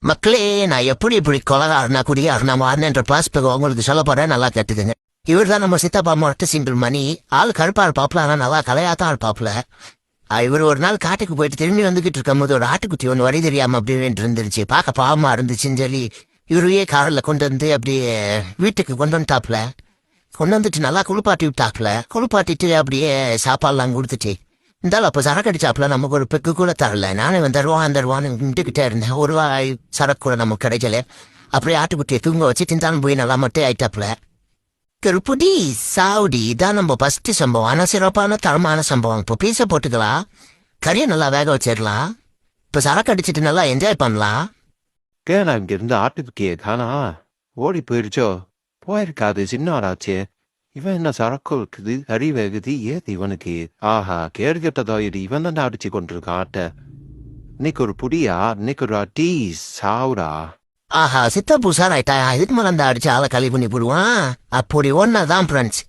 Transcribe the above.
மக்களே, நான் எப்படி கொலகாரனா குடிகாரனா மாறினேன்ற பிளாஸ்பெக் உங்களுக்கு சொல்ல போறேன், நல்லா கேட்டுக்குங்க. இவர் தான் நம்ம சித்தப்பா மொட்டை சிங்கிள் மணி. ஆள் கருப்பா இருப்பாப்புல, ஆனா நல்லா கலையாத்தான் இருப்பாப்புல. இவர் ஒரு நாள் காட்டுக்கு போயிட்டு திரும்பி வந்துகிட்டு இருக்கும் போது ஒரு ஆட்டுக்குட்டி ஒன்று வழி தெரியாம அப்படின்னு இருந்துருச்சு. பார்க்க பாவமா இருந்துச்சுன்னு சொல்லி இவரையே காரில் கொண்டு வந்து அப்படியே வீட்டுக்கு கொண்டு வந்துட்டாப்புல. கொண்டு வந்துட்டு நல்லா குளிப்பாட்டி விட்டாப்புல. குளிப்பாட்டிட்டு அப்படியே சாப்பாடுலாம் கொடுத்துட்டு இருந்தாலும் அப்போ சரக்கு அடிச்சாப்புல நமக்கு ஒரு பெக்கு கூட தரல. நானே தருவான்னு நின்றுக்கிட்டே இருந்தேன். ஒரு வாய் சரக்கு கூட நமக்கு கிடைக்கல. அப்படியே ஆட்டுக்குட்டியை தூங்க வச்சு திந்தாலும் போய் நல்லா மட்டும் ஆயிட்டாப்புல. கருப்புடி சாவுடி இதான் நம்ம ஃபர்ஸ்ட் சம்பவம். ஆனா சிறப்பான தரமான சம்பவம். இப்போ பீஸை போட்டுக்கலாம், கறியை நல்லா வேக வச்சிடலாம், இப்போ சரக்கு அடிச்சிட்டு நல்லா என்ஜாய் பண்ணலாம். நான் இங்க இருந்து ஆட்டுக்குட்டியே காணா, ஓடி போயிடுச்சோ? போயிருக்காது, சின்ன ஆராச்சே. இவன் என்ன சரக்கு இருக்குது, கறி வேகுது, ஏது இவனுக்கு? ஆஹா, கேர்கிட்டதோ இது இவன் தான் அடிச்சு கொண்டிருக்கான் ஆட்ட. இன்னைக்கு ஒரு புடியா, இன்னைக்கு ஒரு டீ சாவுடா. ஆஹா, சித்தா புதுசாராயிட்டா, இதுக்கு மேல அந்த அடிச்சு ஆளை கழி பண்ணி போடுவான். அப்படி ஒன்னாதான் ஃப்ரெண்ட்ஸ்.